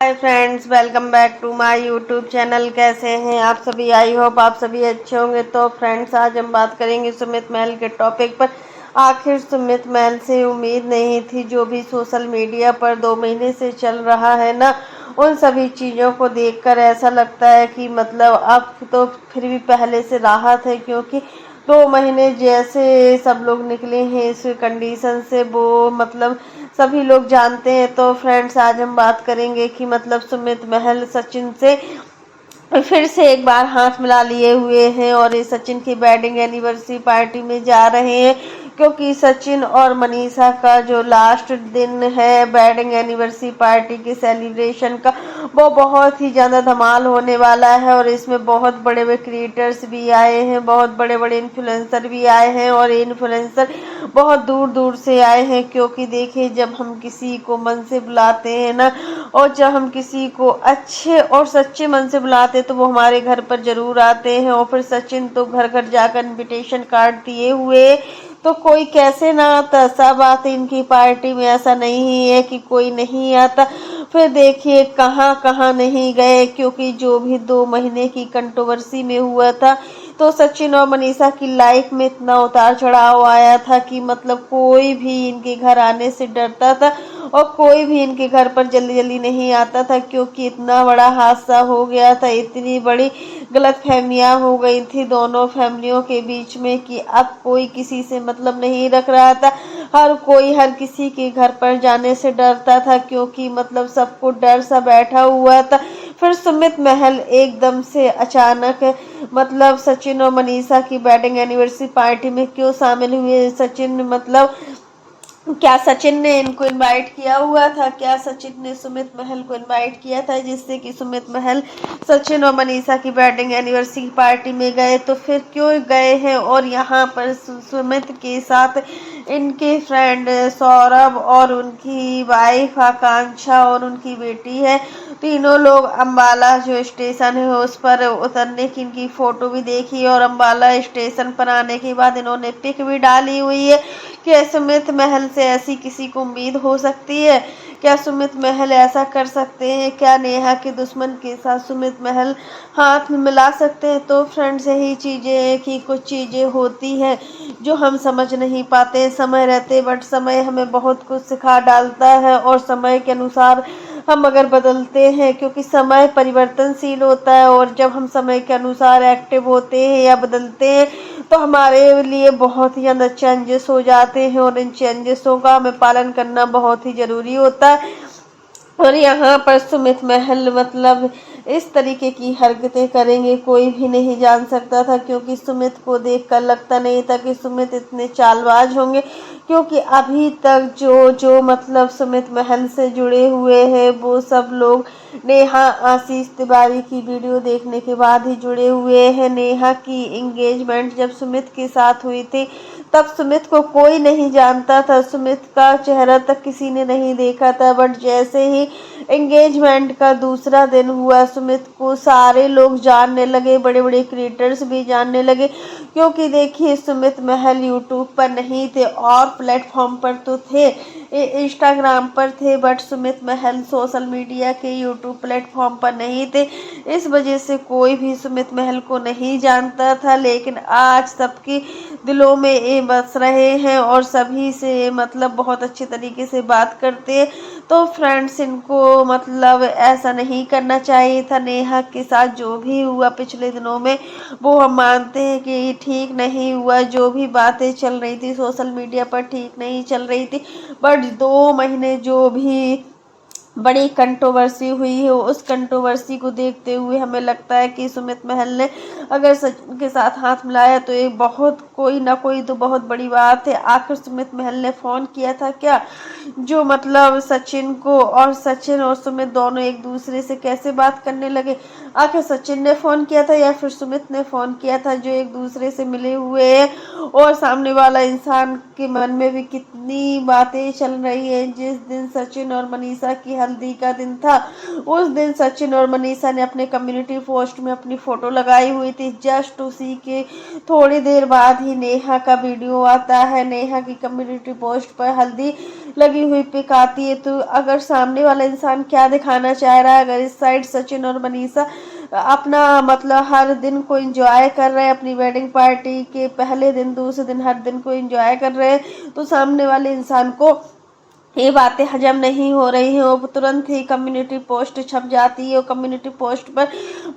Hi friends, welcome back to my YouTube channel. कैसे हैं आप सभी? आई होप आप सभी अच्छे होंगे। तो फ्रेंड्स, आज हम बात करेंगे सुमित महल के टॉपिक पर। आखिर सुमित महल से उम्मीद नहीं थी। जो भी सोशल मीडिया पर 2 महीने से चल रहा है ना, उन सभी चीज़ों को देखकर ऐसा लगता है कि मतलब अब तो फिर भी पहले से राहत है, क्योंकि 2 महीने जैसे सब लोग निकले हैं इस कंडीशन से, वो मतलब सभी लोग जानते हैं। तो फ्रेंड्स, आज हम बात करेंगे कि मतलब सुमित महल सचिन से फिर से एक बार हाथ मिला लिए हुए हैं और ये सचिन की वेडिंग एनिवर्सरी पार्टी में जा रहे हैं, क्योंकि सचिन और मनीषा का जो लास्ट दिन है वेडिंग एनिवर्सरी पार्टी के सेलिब्रेशन का, वो बहुत ही ज़्यादा धमाल होने वाला है। और इसमें बहुत बड़े बड़े क्रिएटर्स भी आए हैं, बहुत बड़े बड़े इन्फ्लुएंसर भी आए हैं, और ये इन्फ्लुएंसर बहुत दूर दूर से आए हैं। क्योंकि देखिए, जब हम किसी को मन से बुलाते हैं ना, और जब हम किसी को अच्छे और सच्चे मन से बुलाते हैं, तो वो हमारे घर पर जरूर आते हैं। और फिर सचिन तो घर घर जाकर इनविटेशन कार्ड दिए हुए, तो कोई कैसे ना आता। सब आते इनकी पार्टी में, ऐसा नहीं है कि कोई नहीं आता। फिर देखिए कहाँ कहाँ नहीं गए, क्योंकि जो भी 2 महीने की कंट्रोवर्सी में हुआ था, तो सचिन और मनीषा की लाइफ में इतना उतार चढ़ाव आया था कि मतलब कोई भी इनके घर आने से डरता था, और कोई भी इनके घर पर जल्दी जल्दी नहीं आता था, क्योंकि इतना बड़ा हादसा हो गया था, इतनी बड़ी गलतफहमियां हो गई थी दोनों फैमिलियों के बीच में कि अब कोई किसी से मतलब नहीं रख रहा था। हर कोई हर किसी के घर पर जाने से डरता था, क्योंकि मतलब सबको डर सा बैठा हुआ था। फिर सुमित महल एकदम से अचानक मतलब सचिन और मनीषा की वेडिंग एनिवर्सरी पार्टी में क्यों शामिल हुए? सचिन मतलब क्या सचिन ने इनको इनवाइट किया हुआ था? क्या सचिन ने सुमित महल को इनवाइट किया था जिससे कि सुमित महल सचिन और मनीषा की वेडिंग एनिवर्सरी पार्टी में गए? तो फिर क्यों गए हैं? और यहाँ पर सुमित के साथ इनके फ्रेंड सौरभ और उनकी वाइफ आकांक्षा और उनकी बेटी है, तीनों लोग अम्बाला जो स्टेशन है उस पर उतरने की इनकी फोटो भी देखी, और अम्बाला स्टेशन पर आने के बाद इन्होंने पिक भी डाली हुई है। क्या सुमित महल से ऐसी किसी को उम्मीद हो सकती है? क्या सुमित महल ऐसा कर सकते हैं? क्या नेहा के दुश्मन के साथ सुमित महल हाथ में मिला सकते हैं? तो फ्रेंड्स, यही चीज़ें हैं कि कुछ चीज़ें होती हैं जो हम समझ नहीं पाते समय रहते, बट समय हमें बहुत कुछ सिखा डालता है। और समय के अनुसार हम अगर बदलते हैं, क्योंकि समय परिवर्तनशील होता है, और जब हम समय के अनुसार एक्टिव होते हैं या बदलते हैं, तो हमारे लिए बहुत ही ज़्यादा चेंजेस हो जाते हैं, और इन चेंजेसों का हमें पालन करना बहुत ही ज़रूरी होता है। और यहाँ पर सुमित महल मतलब इस तरीके की हरकतें करेंगे, कोई भी नहीं जान सकता था, क्योंकि सुमित को देखकर लगता नहीं था कि सुमित इतने चालबाज होंगे। क्योंकि अभी तक जो जो मतलब सुमित महल से जुड़े हुए हैं, वो सब लोग नेहा आशीष तिवारी की वीडियो देखने के बाद ही जुड़े हुए हैं। नेहा की एंगेजमेंट जब सुमित के साथ हुई थी, तब सुमित को कोई नहीं जानता था, सुमित का चेहरा तक किसी ने नहीं देखा था। बट जैसे ही एंगेजमेंट का दूसरा दिन हुआ, सुमित को सारे लोग जानने लगे, बड़े बड़े क्रिएटर्स भी जानने लगे। क्योंकि देखिए, सुमित महल यूट्यूब पर नहीं थे, और प्लेटफॉर्म पर तो थे, इंस्टाग्राम पर थे, but Sumit Mahal social media के यूट्यूब प्लेटफॉर्म पर नहीं थे। इस वजह से कोई भी सुमित महल को नहीं जानता था। लेकिन आज सबकी दिलों में ये बस रहे हैं, और सभी से मतलब बहुत अच्छे तरीके से बात करते हैं। तो फ्रेंड्स, इनको मतलब ऐसा नहीं करना चाहिए था। नेहा के साथ जो भी हुआ पिछले दिनों में, वो हम मानते हैं कि ठीक नहीं हुआ। जो भी बातें चल रही थी सोशल मीडिया पर ठीक नहीं चल रही थी, बट 2 महीने जो भी बड़ी कंट्रोवर्सी हुई है, उस कंट्रोवर्सी को देखते हुए हमें लगता है कि सुमित महल ने अगर सचिन के साथ हाथ मिलाया, तो ये बहुत कोई ना कोई तो बहुत बड़ी बात है। आखिर सुमित महल ने फ़ोन किया था क्या, जो मतलब सचिन को, और सचिन और सुमित दोनों एक दूसरे से कैसे बात करने लगे? आखिर सचिन ने फ़ोन किया था या फिर सुमित ने फ़ोन किया था, जो एक दूसरे से मिले हुए हैं? और सामने वाला इंसान के मन में भी कितनी बातें चल रही है। जिस दिन सचिन और मनीषा की हल्दी का दिन था, उस दिन सचिन और मनीषा ने अपने कम्युनिटी पोस्ट में अपनी फोटो लगाई हुई थी। जस्ट उसी के थोड़ी देर बाद ही नेहा का वीडियो आता है। नेहा की कम्युनिटी पोस्ट पर हल्दी लगी हुई पिक आती है। तो अगर सामने वाला इंसान क्या दिखाना चाह रहा है, अगर इस साइड सचिन और मनीषा अपना मतलब हर दिन को एंजॉय कर रहे हैं, अपनी वेडिंग पार्टी के पहले दिन दूसरे दिन हर दिन को एंजॉय कर रहे हैं, तो सामने वाले इंसान को ये बातें हजम नहीं हो रही हैं। वो तुरंत ही कम्युनिटी पोस्ट छप जाती है और कम्युनिटी पोस्ट पर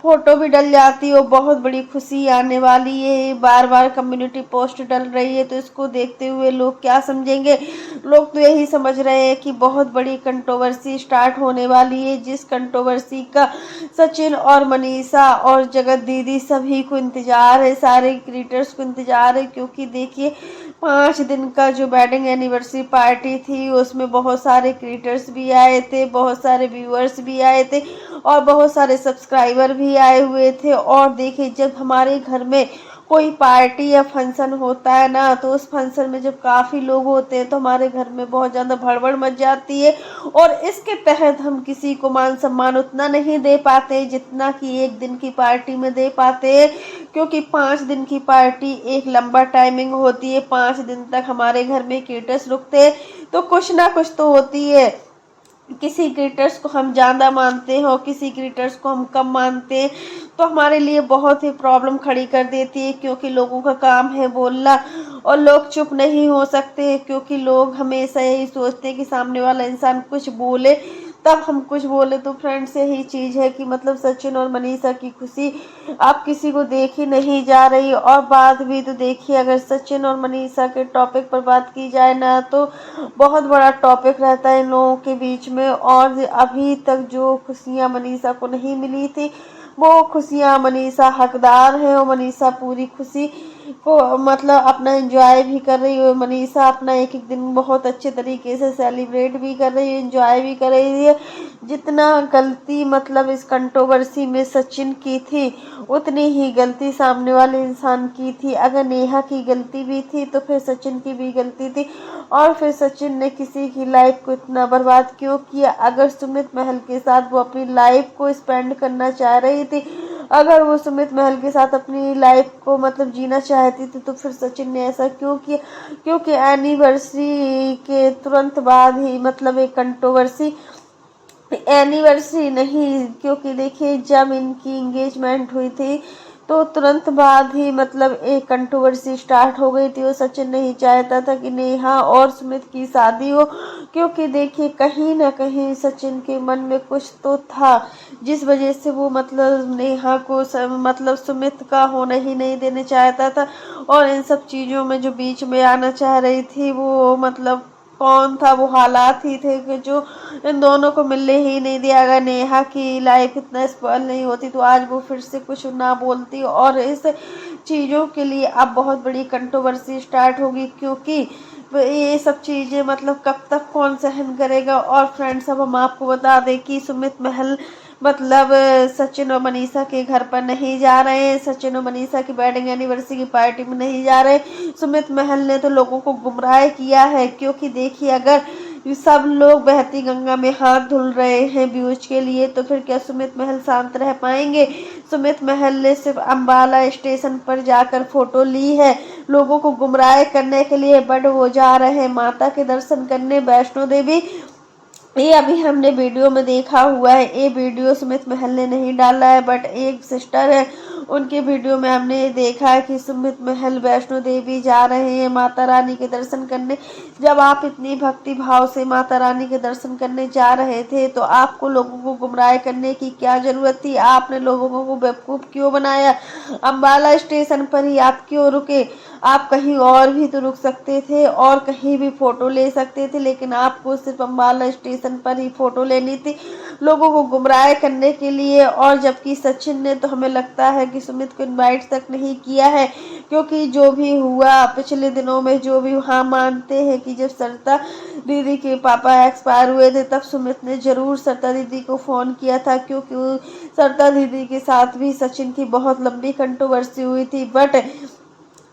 फोटो भी डल जाती है। वो बहुत बड़ी खुशी आने वाली है, बार बार कम्युनिटी पोस्ट डल रही है। तो इसको देखते हुए लोग क्या समझेंगे, लोग तो यही समझ रहे हैं कि बहुत बड़ी कंट्रोवर्सी स्टार्ट होने वाली है, जिस कंट्रोवर्सी का सचिन और मनीषा और जगत दीदी सभी को इंतजार है, सारे क्रिएटर्स को इंतजार है। क्योंकि देखिए 5 दिन का जो वेडिंग एनिवर्सरी पार्टी थी उसमें बहुत सारे क्रिएटर्स भी आए थे, बहुत सारे व्यूअर्स भी आए थे और बहुत सारे सब्सक्राइबर भी आए हुए थे। और देखिए जब हमारे घर में कोई पार्टी या फंक्शन होता है ना, तो उस फंक्शन में जब काफ़ी लोग होते हैं तो हमारे घर में बहुत ज़्यादा भड़बड़ मच जाती है। और इसके तहत हम किसी को मान सम्मान उतना नहीं दे पाते जितना कि एक दिन की पार्टी में दे पाते हैं। क्योंकि 5 दिन की पार्टी एक लंबा टाइमिंग होती है, 5 दिन तक हमारे घर में क्रिएटर्स रुकते हैं, तो कुछ ना कुछ तो होती है। किसी क्रिएटर्स को हम ज़्यादा मानते हैं और किसी क्रिएटर्स को हम कम मानते हैं, तो हमारे लिए बहुत ही प्रॉब्लम खड़ी कर देती है। क्योंकि लोगों का काम है बोलना और लोग चुप नहीं हो सकते, क्योंकि लोग हमेशा यही सोचते हैं कि सामने वाला इंसान कुछ बोले तब हम कुछ बोले। तो फ्रेंड्स यही चीज़ है कि मतलब सचिन और मनीषा की खुशी आप किसी को देखी नहीं जा रही। और बात भी तो देखिए, अगर सचिन और मनीषा के टॉपिक पर बात की जाए ना, तो बहुत बड़ा टॉपिक रहता है इन लोगों के बीच में। और अभी तक जो खुशियां मनीषा को नहीं मिली थी, वो खुशियां मनीषा हकदार है और मनीषा पूरी खुशी को मतलब अपना एंजॉय भी कर रही है। मनीषा अपना एक एक दिन बहुत अच्छे तरीके से सेलिब्रेट भी कर रही है, एंजॉय भी कर रही है। जितना गलती मतलब इस कंट्रोवर्सी में सचिन की थी, उतनी ही गलती सामने वाले इंसान की थी। अगर नेहा की गलती भी थी तो फिर सचिन की भी गलती थी। और फिर सचिन ने किसी की लाइफ को इतना बर्बाद क्यों किया? अगर सुमित महल के साथ वो अपनी लाइफ को स्पेंड करना चाह रही थी, अगर वो सुमित महल के साथ अपनी लाइफ को मतलब जीना चाहती थी, तो फिर सचिन ने ऐसा क्यों किया? क्योंकि एनिवर्सरी के तुरंत बाद ही मतलब एक कंट्रोवर्सी, एनिवर्सरी नहीं, क्योंकि देखिए जब इनकी एंगेजमेंट हुई थी तो तुरंत बाद ही मतलब एक कंट्रोवर्सी स्टार्ट हो गई थी। वो सचिन नहीं चाहता था कि नेहा और सुमित की शादी हो, क्योंकि देखिए कहीं ना कहीं सचिन के मन में कुछ तो था जिस वजह से वो मतलब नेहा को मतलब सुमित का होने ही नहीं देने चाहता था। और इन सब चीज़ों में जो बीच में आना चाह रही थी वो मतलब कौन था? वो हालात ही थे कि जो इन दोनों को मिलने ही नहीं दिया। अगर नेहा की लाइफ इतना स्पॉइल नहीं होती तो आज वो फिर से कुछ ना बोलती। और इस चीज़ों के लिए अब बहुत बड़ी कंट्रोवर्सी स्टार्ट होगी, क्योंकि ये सब चीज़ें मतलब कब तक कौन सहन करेगा। और फ्रेंड्स अब हम आपको बता दें कि सुमित महल मतलब सचिन और मनीषा के घर पर नहीं जा रहे हैं, सचिन और मनीषा की वेडिंग एनिवर्सरी की पार्टी में नहीं जा रहे। सुमित महल ने तो लोगों को गुमराह किया है। क्योंकि देखिए अगर सब लोग बहती गंगा में हाथ धुल रहे हैं व्यूज के लिए, तो फिर क्या सुमित महल शांत रह पाएंगे? सुमित महल ने सिर्फ अम्बाला स्टेशन पर जाकर फोटो ली है लोगों को गुमराह करने के लिए, बट वो जा रहे हैं माता के दर्शन करने वैष्णो देवी। ये अभी हमने वीडियो में देखा हुआ है, ये वीडियो सुमित महल ने नहीं डाला है, बट एक सिस्टर है उनके वीडियो में हमने देखा है कि सुमित महल वैष्णो देवी जा रहे हैं माता रानी के दर्शन करने। जब आप इतनी भक्ति भाव से माता रानी के दर्शन करने जा रहे थे तो आपको लोगों को गुमराह करने की क्या जरूरत थी? आपने लोगों को बेवकूफ़ क्यों बनाया? अम्बाला स्टेशन पर ही आप क्यों रुके? आप कहीं और भी तो रुक सकते थे और कहीं भी फोटो ले सकते थे, लेकिन आपको सिर्फ अम्बाला स्टेशन पर ही फोटो लेनी थी लोगों को गुमराह करने के लिए। और जबकि सचिन ने तो हमें लगता है कि सुमित को इनवाइट तक नहीं किया है, क्योंकि जो भी हुआ पिछले दिनों में, जो भी हाँ मानते हैं कि जब सरिता दीदी के पापा एक्सपायर हुए थे तब सुमित ने जरूर सरिता दीदी को फ़ोन किया था, क्योंकि सरिता दीदी के साथ भी सचिन की बहुत लंबी कंट्रोवर्सी हुई थी। बट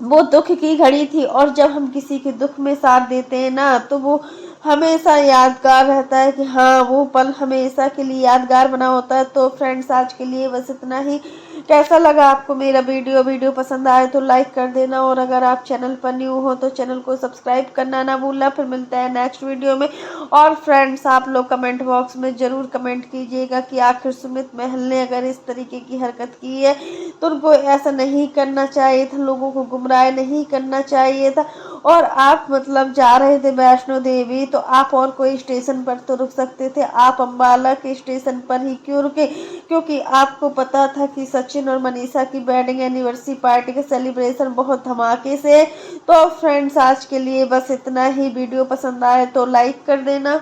वो दुख की घड़ी थी और जब हम किसी के दुख में साथ देते हैं ना, तो वो हमेशा यादगार रहता है कि हाँ वो पल हमेशा के लिए यादगार बना होता है। तो फ्रेंड्स आज के लिए बस इतना ही। कैसा लगा आपको मेरा वीडियो पसंद आए तो लाइक कर देना, और अगर आप चैनल पर न्यू हो तो चैनल को सब्सक्राइब करना ना भूलना। फिर मिलते हैं नेक्स्ट वीडियो में। और फ्रेंड्स आप लोग कमेंट बॉक्स में ज़रूर कमेंट कीजिएगा कि आखिर सुमित महल ने अगर इस तरीके की हरकत की है तो उनको ऐसा नहीं करना चाहिए था, लोगों को गुमराह नहीं करना चाहिए था। और आप मतलब जा रहे थे वैष्णो देवी तो आप और कोई स्टेशन पर तो रुक सकते थे, आप अम्बाला के स्टेशन पर ही क्यों रुके? क्योंकि आपको पता था कि सचिन और मनीषा की वेडिंग एनिवर्सरी पार्टी का सेलिब्रेशन बहुत धमाके से है। तो फ्रेंड्स आज के लिए बस इतना ही। वीडियो पसंद आए तो लाइक कर देना।